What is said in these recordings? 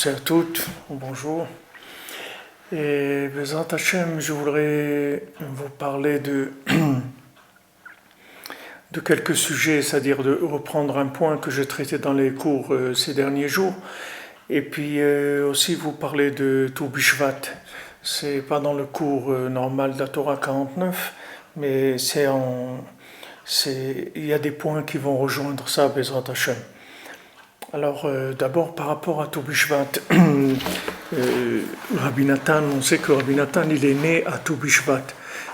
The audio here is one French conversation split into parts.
tous et à toutes, bonjour. Et Bezrat Hashem, je voudrais vous parler de quelques sujets, c'est-à-dire de reprendre un point que j'ai traité dans les cours ces derniers jours, et puis aussi vous parler de Tou Bishvat. C'est pas dans le cours normal de la Torah 49, mais il y a des points qui vont rejoindre ça, Bezrat Hashem. Alors, d'abord, par rapport à Tou Bishvat, Rabbi Nathan, on sait que Rabbi Nathan, il est né à Tou Bishvat.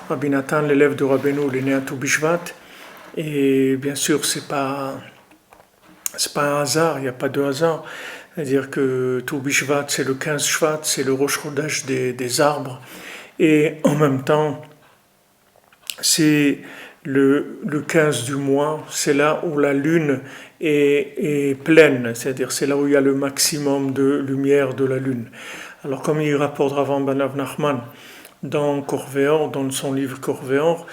Rabbi Nathan, l'élève de Rabbeinu, il est né à Tou Bishvat. Et bien sûr, c'est pas un hasard, il n'y a pas de hasard. C'est-à-dire que Tou Bishvat, c'est le 15 Shvat, c'est le Rosh Chodesh des arbres. Et en même temps, c'est le 15 du mois, c'est là où la lune est pleine, c'est-à-dire c'est là où il y a le maximum de lumière de la lune. Alors comme il rapporte Rav Ben Nachman dans Corvéor, dans son livre Corvéor,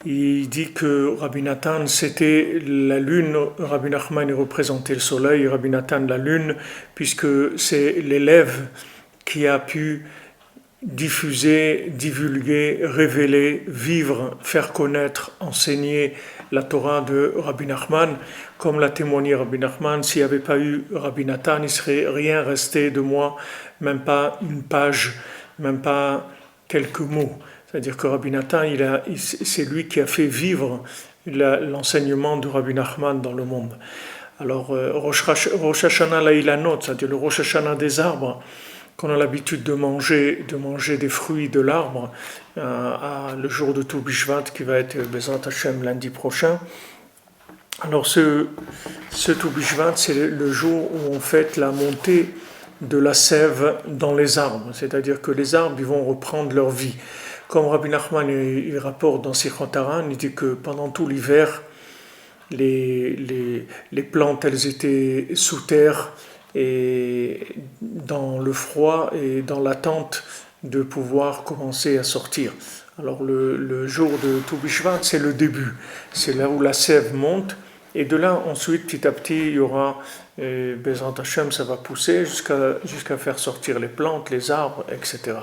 il dit que Rabbi Nathan c'était la lune, Rabbi Nachman représentait le soleil, Rabbi Nathan la lune, puisque c'est l'élève qui a pu diffuser, divulguer, révéler, vivre, faire connaître, enseigner la Torah de Rabbi Nachman, comme l'a témoigné Rabbi Nachman. S'il n'y avait pas eu Rabbi Nathan, il ne serait rien resté de moi, même pas une page, même pas quelques mots. C'est-à-dire que Rabbi Nathan, c'est lui qui a fait vivre l'enseignement de Rabbi Nachman dans le monde. Alors, Rosh Hashanah La'ilanot, c'est-à-dire le Rosh Hashanah des arbres, qu'on a l'habitude de manger des fruits de l'arbre le jour de Tou Bishvat qui va être Bezrat Hashem lundi prochain. Alors ce Tou Bishvat, c'est le jour où on fête la montée de la sève dans les arbres, c'est-à-dire que les arbres ils vont reprendre leur vie. Comme Rabbi Nachman il rapporte dans Sichot Haran, il dit que pendant tout l'hiver, les plantes elles étaient sous terre, et dans le froid et dans l'attente de pouvoir commencer à sortir. Alors le jour de Tou Bishvat, c'est le début, c'est là où la sève monte, et de là ensuite petit à petit il y aura Bezrat Hashem, ça va pousser jusqu'à faire sortir les plantes, les arbres, etc.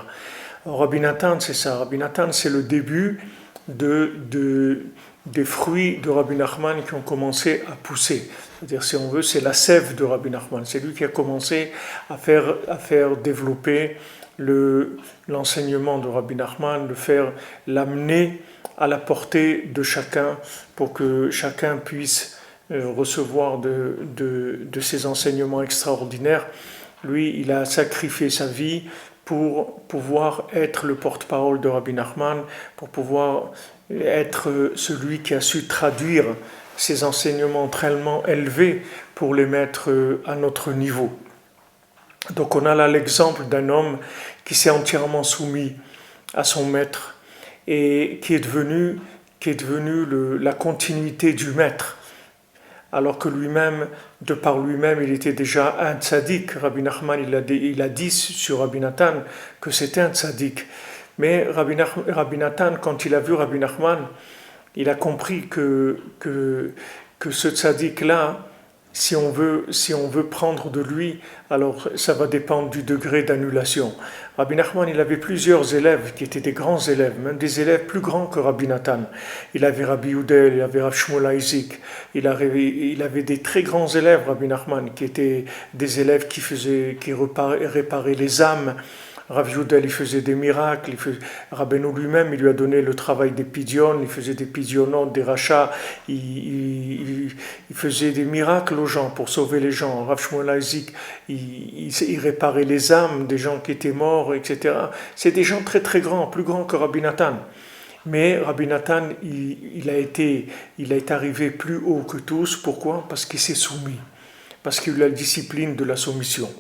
Alors, Rabbi Nathan, c'est ça, Rabbi Nathan c'est le début des fruits de Rabbi Nachman qui ont commencé à pousser. C'est-à-dire, si on veut, c'est la sève de Rabbi Nachman. C'est lui qui a commencé à faire développer l'enseignement de Rabbi Nachman, l'amener à la portée de chacun pour que chacun puisse recevoir de ces enseignements extraordinaires. Lui, il a sacrifié sa vie pour pouvoir être le porte-parole de Rabbi Nachman, pour pouvoir être celui qui a su traduire ces enseignements tellement élevés pour les mettre à notre niveau. Donc on a là l'exemple d'un homme qui s'est entièrement soumis à son maître et qui est devenu la continuité du maître, alors que lui-même, de par lui-même, il était déjà un tzaddik. Rabbi Nachman, il a dit sur Rabbi Nathan que c'était un tzaddik. Mais Rabbi Nathan, quand il a vu Rabbi Nachman, il a compris que ce tzaddik-là, si on veut prendre de lui, alors ça va dépendre du degré d'annulation. Rabbi Nachman, il avait plusieurs élèves qui étaient des grands élèves, même des élèves plus grands que Rabbi Nathan. Il avait Rabbi Yudel, il avait Rav Shmuel Isaac, il avait des très grands élèves, Rabbi Nachman, qui étaient des élèves qui réparaient les âmes. Rav Yudel, il faisait des miracles, Rabbeinu lui-même, il lui a donné le travail des pidyon, il faisait des pidyonotes, des rachats, il faisait des miracles aux gens pour sauver les gens. Rav Shmuel Isaac, il réparait les âmes des gens qui étaient morts, etc. C'est des gens très très grands, plus grands que Rabbi Nathan. Mais Rabbi Nathan, il est arrivé plus haut que tous. Pourquoi ? Parce qu'il s'est soumis, parce qu'il a la discipline de la soumission.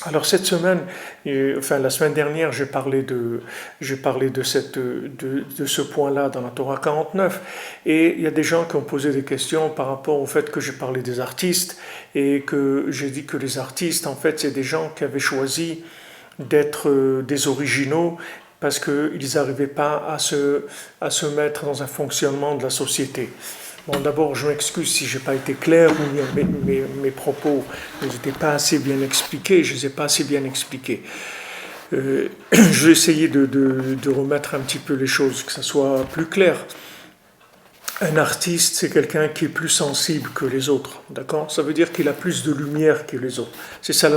Alors cette semaine, la semaine dernière, j'ai parlé de ce point-là dans la Torah 49, et il y a des gens qui ont posé des questions par rapport au fait que j'ai parlé des artistes et que j'ai dit que les artistes, en fait, c'est des gens qui avaient choisi d'être des originaux parce qu'ils n'arrivaient pas à se mettre dans un fonctionnement de la société. Bon, d'abord, je m'excuse si je n'ai pas été clair ou bien mes propos n'étaient pas assez bien expliqués, je ne les ai pas assez bien expliqués. Je vais essayer de remettre un petit peu les choses, que ça soit plus clair. Un artiste, c'est quelqu'un qui est plus sensible que les autres, d'accord? Ça veut dire qu'il a plus de lumière que les autres. C'est ça,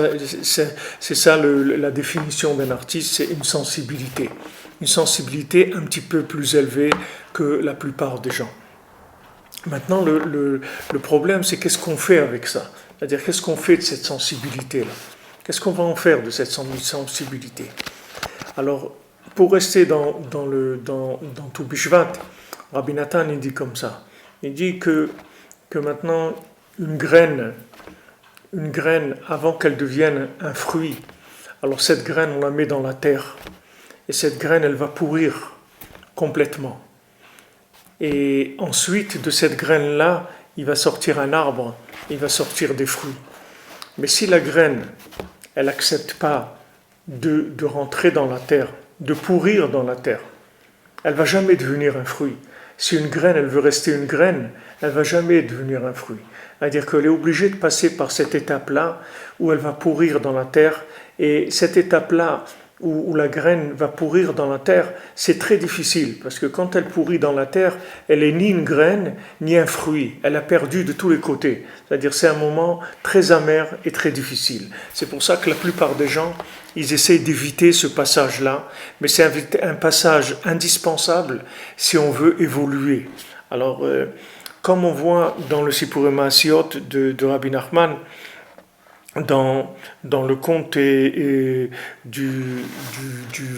la définition d'un artiste, c'est une sensibilité. Une sensibilité un petit peu plus élevée que la plupart des gens. Maintenant, le problème, c'est qu'est-ce qu'on fait avec ça? C'est-à-dire, qu'est-ce qu'on fait de cette sensibilité-là? Qu'est-ce qu'on va en faire de cette sensibilité? Alors, pour rester dans tout Bishvat, Rabbi Nathan, il dit comme ça. Il dit que maintenant, une graine, avant qu'elle devienne un fruit, alors cette graine, on la met dans la terre. Et cette graine, elle va pourrir complètement. Et ensuite, de cette graine-là, il va sortir un arbre, il va sortir des fruits. Mais si la graine, elle n'accepte pas de rentrer dans la terre, de pourrir dans la terre, elle ne va jamais devenir un fruit. Si une graine, elle veut rester une graine, elle ne va jamais devenir un fruit. C'est-à-dire qu'elle est obligée de passer par cette étape-là où elle va pourrir dans la terre. Et cette étape-là où la graine va pourrir dans la terre, c'est très difficile. Parce que quand elle pourrit dans la terre, elle n'est ni une graine, ni un fruit. Elle a perdu de tous les côtés. C'est-à-dire c'est un moment très amer et très difficile. C'est pour ça que la plupart des gens, ils essaient d'éviter ce passage-là, mais c'est un passage indispensable si on veut évoluer. Alors, comme on voit dans le Sipurim Maasiot de Rabbi Nachman, dans le conte du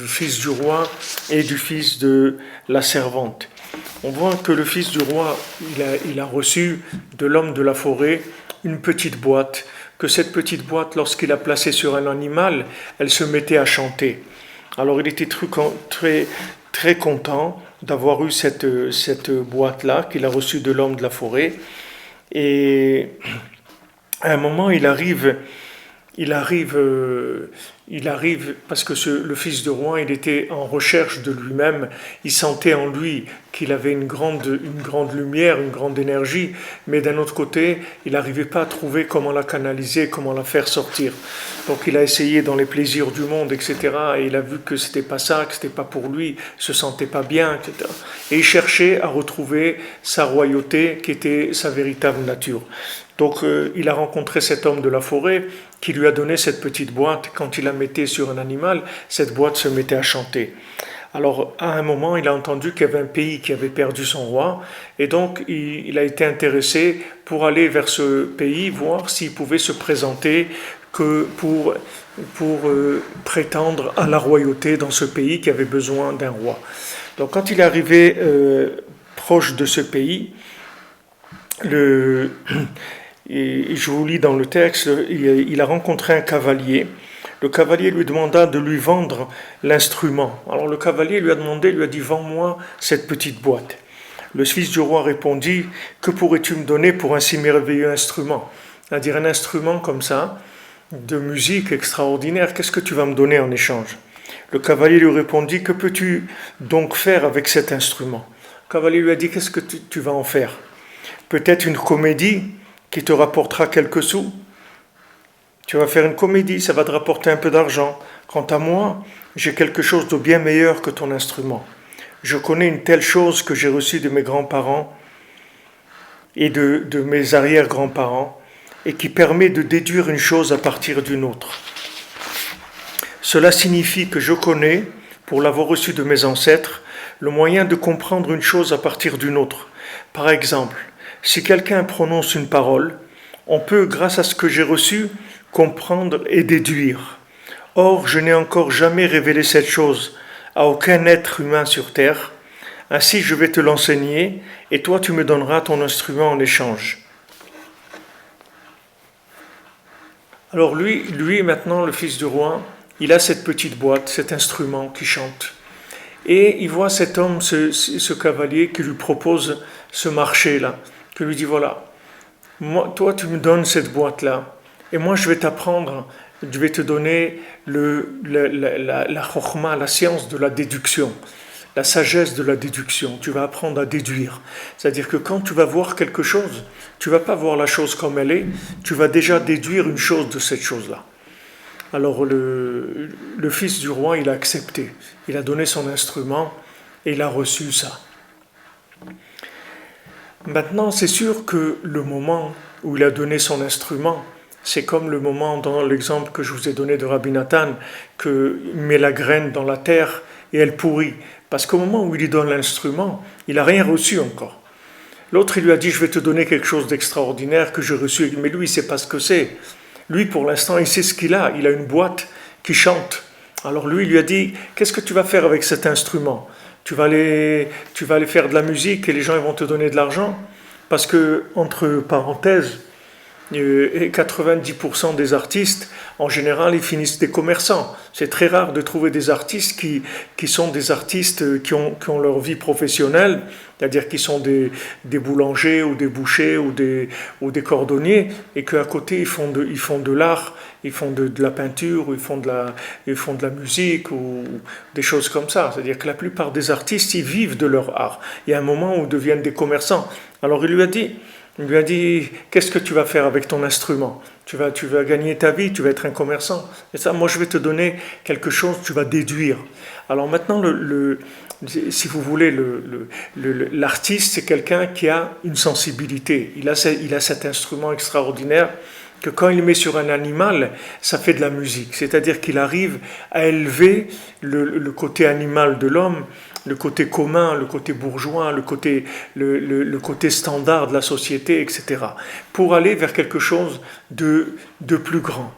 fils du roi et du fils de la servante, on voit que le fils du roi, il a reçu de l'homme de la forêt une petite boîte, que cette petite boîte, lorsqu'il a placée sur un animal, elle se mettait à chanter. Alors il était très, très content d'avoir eu cette boîte-là qu'il a reçue de l'homme de la forêt. Et à un moment, il arrive parce que le fils de roi, il était en recherche de lui-même, il sentait en lui qu'il avait une grande lumière, une grande énergie, mais d'un autre côté, il n'arrivait pas à trouver comment la canaliser, comment la faire sortir. Donc il a essayé dans les plaisirs du monde, etc., et il a vu que c'était pas ça, que c'était pas pour lui, il se sentait pas bien, etc. Et il cherchait à retrouver sa royauté, qui était sa véritable nature. Donc il a rencontré cet homme de la forêt qui lui a donné cette petite boîte. Quand il la mettait sur un animal, cette boîte se mettait à chanter. Alors à un moment, il a entendu qu'il y avait un pays qui avait perdu son roi, et donc il a été intéressé pour aller vers ce pays, voir s'il pouvait se présenter que pour prétendre à la royauté dans ce pays qui avait besoin d'un roi. Donc quand il est arrivé proche de ce pays, et je vous lis dans le texte, il a rencontré un cavalier. Le cavalier lui demanda de lui vendre l'instrument. Alors le cavalier lui a dit, vends-moi cette petite boîte. Le fils du roi répondit, que pourrais-tu me donner pour un si merveilleux instrument? C'est-à-dire un instrument comme ça, de musique extraordinaire, qu'est-ce que tu vas me donner en échange? Le cavalier lui répondit, que peux-tu donc faire avec cet instrument? Le cavalier lui a dit, qu'est-ce que tu vas en faire? Peut-être une comédie qui te rapportera quelques sous. Tu vas faire une comédie, ça va te rapporter un peu d'argent. Quant à moi, j'ai quelque chose de bien meilleur que ton instrument. Je connais une telle chose que j'ai reçue de mes grands-parents et de mes arrière-grands-parents, et qui permet de déduire une chose à partir d'une autre. Cela signifie que je connais, pour l'avoir reçu de mes ancêtres, le moyen de comprendre une chose à partir d'une autre. Par exemple, si quelqu'un prononce une parole, on peut, grâce à ce que j'ai reçu, comprendre et déduire. Or, je n'ai encore jamais révélé cette chose à aucun être humain sur terre. Ainsi, je vais te l'enseigner, et toi, tu me donneras ton instrument en échange. Alors lui, maintenant, le fils du roi, il a cette petite boîte, cet instrument qui chante. Et il voit cet homme, ce cavalier, qui lui propose ce marché-là, qui lui dit, voilà, toi, tu me donnes cette boîte-là, et moi, je vais t'apprendre, je vais te donner la chokhma, la science de la déduction. la sagesse de la déduction. Tu vas apprendre à déduire. C'est-à-dire que quand tu vas voir quelque chose, tu vas pas voir la chose comme elle est, tu vas déjà déduire une chose de cette chose-là. Alors le fils du roi, il a accepté. Il a donné son instrument et il a reçu ça. Maintenant, c'est sûr que le moment où il a donné son instrument, c'est comme le moment dans l'exemple que je vous ai donné de Rabbi Nathan, qu'il met la graine dans la terre et elle pourrit. Parce qu'au moment où il lui donne l'instrument, il n'a rien reçu encore. L'autre, il lui a dit, je vais te donner quelque chose d'extraordinaire que j'ai reçu. Mais lui, il ne sait pas ce que c'est. Lui, pour l'instant, il sait ce qu'il a. Il a une boîte qui chante. Alors lui, il lui a dit, qu'est-ce que tu vas faire avec cet instrument ? Tu vas aller faire de la musique et les gens ils vont te donner de l'argent. Parce que, entre parenthèses, 90% des artistes, en général, ils finissent des commerçants. C'est très rare de trouver des artistes qui sont des artistes qui ont leur vie professionnelle, c'est-à-dire qui sont des boulangers ou des bouchers ou des cordonniers, et qu'à côté, ils font de l'art, ils font de la peinture, ou ils font de la musique, ou des choses comme ça. C'est-à-dire que la plupart des artistes, ils vivent de leur art. Il y a un moment où ils deviennent des commerçants. Alors il lui a dit, qu'est-ce que tu vas faire avec ton instrument ? Tu vas gagner ta vie, tu vas être un commerçant. Et ça, moi, je vais te donner quelque chose, tu vas déduire. Alors maintenant, si vous voulez, l'artiste, c'est quelqu'un qui a une sensibilité. Il a cet instrument extraordinaire que quand il met sur un animal, ça fait de la musique. C'est-à-dire qu'il arrive à élever le côté animal de l'homme, le côté commun, le côté bourgeois, le côté standard de la société, etc., pour aller vers quelque chose de plus grand.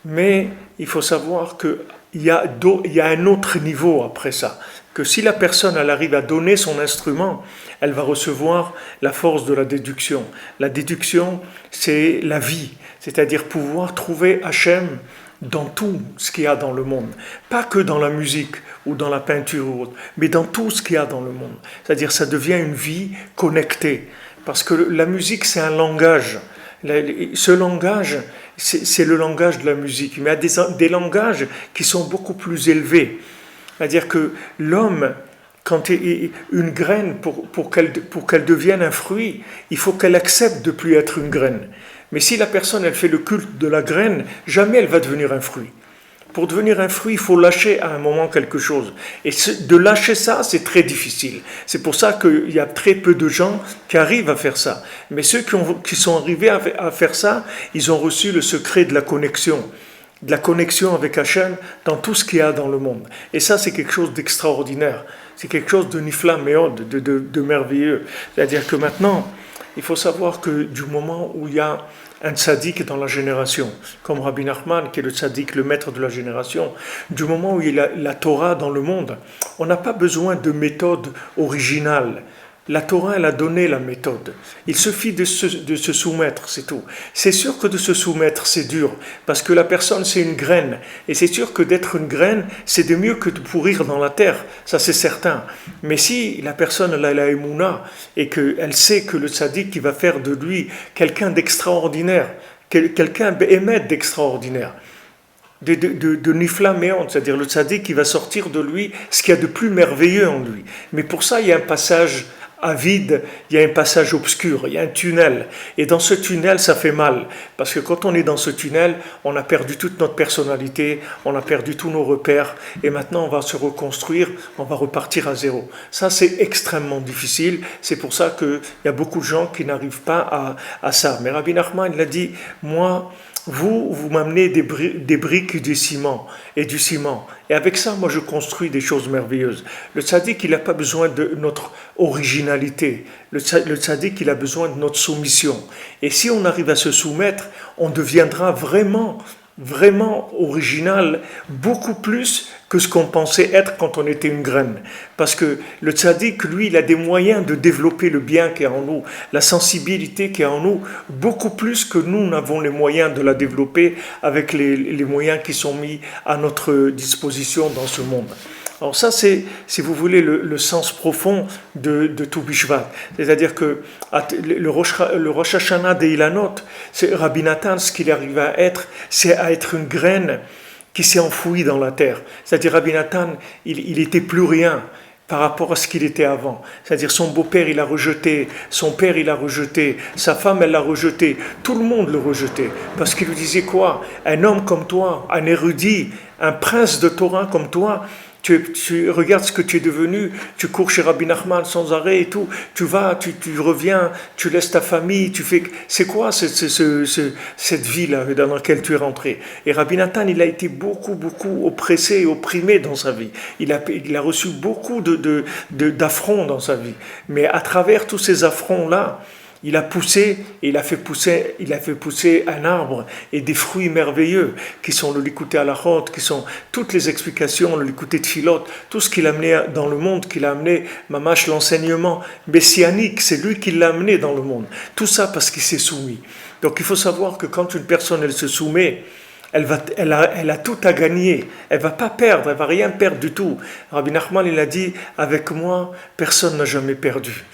Mais il faut savoir qu'il y a un autre niveau après ça, que si la personne elle arrive à donner son instrument, elle va recevoir la force de la déduction. La déduction, c'est la vie, c'est-à-dire pouvoir trouver Hachem dans tout ce qu'il y a dans le monde. Pas que dans la musique ou dans la peinture ou autre, mais dans tout ce qu'il y a dans le monde. C'est-à-dire ça devient une vie connectée. Parce que la musique, c'est un langage. Ce langage, c'est le langage de la musique. Mais il y a des langages qui sont beaucoup plus élevés. C'est-à-dire que l'homme, quand une graine, pour qu'elle devienne un fruit, il faut qu'elle accepte de ne plus être une graine. Mais si la personne, elle fait le culte de la graine, jamais elle va devenir un fruit. Pour devenir un fruit, il faut lâcher à un moment quelque chose. Et de lâcher ça, c'est très difficile. C'est pour ça qu'il y a très peu de gens qui arrivent à faire ça. Mais ceux qui sont arrivés à faire ça, ils ont reçu le secret de la connexion avec Hachem dans tout ce qu'il y a dans le monde. Et ça, c'est quelque chose d'extraordinaire. C'est quelque chose de nifla meod, de merveilleux. C'est-à-dire que maintenant, il faut savoir que du moment où il y a un tzaddik dans la génération, comme Rabbi Nachman, qui est le tzaddik, le maître de la génération, du moment où il y a la Torah dans le monde, on n'a pas besoin de méthode originale. La Torah, elle a donné la méthode. Il suffit de se soumettre, c'est tout. C'est sûr que de se soumettre, c'est dur, parce que la personne, c'est une graine. Et c'est sûr que d'être une graine, c'est de mieux que de pourrir dans la terre, ça c'est certain. Mais si la personne, elle a la émouna, et qu'elle sait que le tzaddik, qui va faire de lui quelqu'un d'extraordinaire, quelqu'un émet d'extraordinaire, de nifla méon, c'est-à-dire le tzaddik qui va sortir de lui ce qu'il y a de plus merveilleux en lui. Mais pour ça, il y a un passage à vide, il y a un passage obscur, il y a un tunnel. Et dans ce tunnel, ça fait mal. Parce que quand on est dans ce tunnel, on a perdu toute notre personnalité, on a perdu tous nos repères. Et maintenant, on va se reconstruire, on va repartir à zéro. Ça, c'est extrêmement difficile. C'est pour ça qu'il y a beaucoup de gens qui n'arrivent pas à ça. Mais Rabbi Nachman, il a dit, moi, vous m'amenez des briques et du ciment. Et avec ça, moi, je construis des choses merveilleuses. Le tzaddik, il n'a pas besoin de notre originalité. Le tzaddik, il a besoin de notre soumission. Et si on arrive à se soumettre, on deviendra vraiment original, beaucoup plus que ce qu'on pensait être quand on était une graine. Parce que le tzaddik, lui, il a des moyens de développer le bien qui est en nous, la sensibilité qui est en nous, beaucoup plus que nous n'avons les moyens de la développer avec les moyens qui sont mis à notre disposition dans ce monde. Alors ça, c'est, si vous voulez, le sens profond de Tou Bishvat. C'est-à-dire que le Rosh Hashanah des Ilanot, c'est Rabbi Nathan, ce qu'il arrive à être, c'est à être une graine qui s'est enfouie dans la terre. C'est-à-dire Rabbi Nathan, il était plus rien. par rapport à ce qu'il était avant. C'est-à-dire son beau-père, il l'a rejeté, son père, il l'a rejeté, sa femme, elle l'a rejeté, tout le monde le rejetait. Parce qu'il lui disait quoi? Un homme comme toi, un érudit, un prince de Torah comme toi, tu regardes ce que tu es devenu, tu cours chez Rabbi Nachman sans arrêt et tout, tu vas, tu reviens, tu laisses ta famille, tu fais... C'est quoi cette vie-là dans laquelle tu es rentré? Et Rabbi Nathan, il a été beaucoup oppressé et opprimé dans sa vie. Il a reçu beaucoup d'affronts dans sa vie. Mais à travers tous ces affronts-là, il a poussé, et il a fait pousser un arbre et des fruits merveilleux qui sont le Likutei Halachot, qui sont toutes les explications, le Likutei Tfilot, tout ce qu'il a amené dans le monde, qu'il a amené, mamash, l'enseignement messianique, c'est lui qui l'a amené dans le monde. Tout ça parce qu'il s'est soumis. Donc il faut savoir que quand une personne, elle se soumet, elle a tout à gagner, elle va pas perdre, elle va rien perdre du tout. Rabbi Nachman, il a dit, avec moi, personne n'a jamais perdu.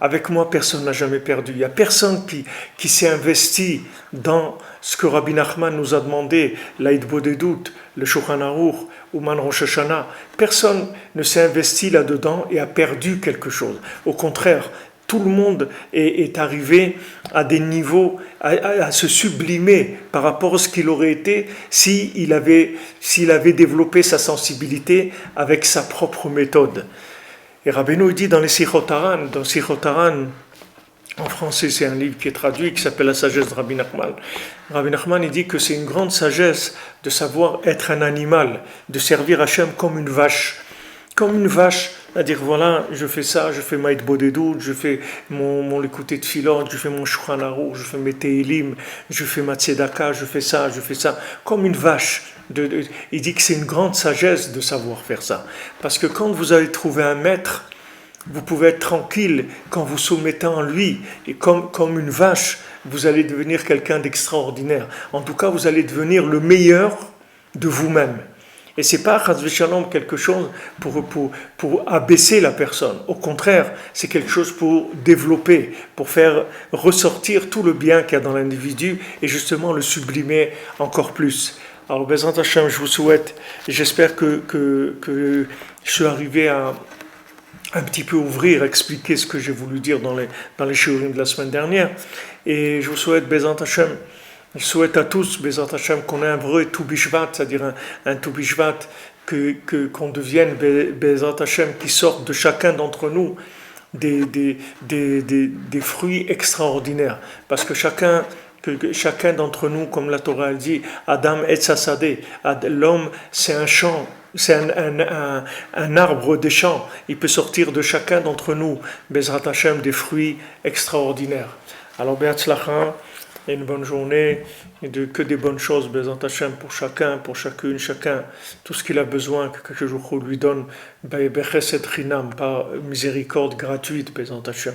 Avec moi, personne n'a jamais perdu. Il n'y a personne qui s'est investi dans ce que Rabbi Nachman nous a demandé, l'Aïd Bodedut, le Shulchan Aruch, ou Man Rosh Hashanah. Personne ne s'est investi là-dedans et a perdu quelque chose. Au contraire, tout le monde est arrivé à des niveaux, à se sublimer par rapport à ce qu'il aurait été s'il avait développé sa sensibilité avec sa propre méthode. Et Rabbeinu dit dans les Sichot Haran, en français c'est un livre qui est traduit, qui s'appelle La sagesse de Rabbi Nachman. Rabbi Nachman, il dit que c'est une grande sagesse de savoir être un animal, de servir Hachem comme une vache. Comme une vache, c'est-à-dire voilà, je fais ça, je fais ma Bodedut, je fais mon Likutei Tfilot, je fais mon Shulchan Aruch, je fais mes Tehilim, je fais ma Tzedaka, je fais ça, comme une vache. Il dit que c'est une grande sagesse de savoir faire ça. Parce que quand vous allez trouver un maître, vous pouvez être tranquille quand vous soumettez en lui. Et comme une vache, vous allez devenir quelqu'un d'extraordinaire. En tout cas, vous allez devenir le meilleur de vous-même. Et ce n'est pas, chas v'shalom, quelque chose pour abaisser la personne. Au contraire, c'est quelque chose pour développer, pour faire ressortir tout le bien qu'il y a dans l'individu et justement le sublimer encore plus. Alors, Bezrat Hashem, je vous souhaite, j'espère que je suis arrivé à un petit peu ouvrir, expliquer ce que j'ai voulu dire dans les shiurim de la semaine dernière. Et je vous souhaite, Bezrat Hashem, je souhaite à tous, Bezrat Hashem, qu'on ait un vrai Tu Bishvat, c'est-à-dire un Tu Bishvat, qu'on devienne, Bezrat Hashem, qui sortent de chacun d'entre nous des fruits extraordinaires. Parce que chacun d'entre nous, comme la Torah dit, Adam Etz Hasadeh, l'homme c'est un champ, c'est un arbre des champs. Il peut sortir de chacun d'entre nous, Bezrat Hashem, des fruits extraordinaires. Alors, Be'atzlacha, et une bonne journée, et que des bonnes choses, Bezrat Hashem, pour chacun, pour chacune, chacun, tout ce qu'il a besoin, que quelque jour lui donne, Bechesed Chinam, par miséricorde gratuite, Bezrat Hashem.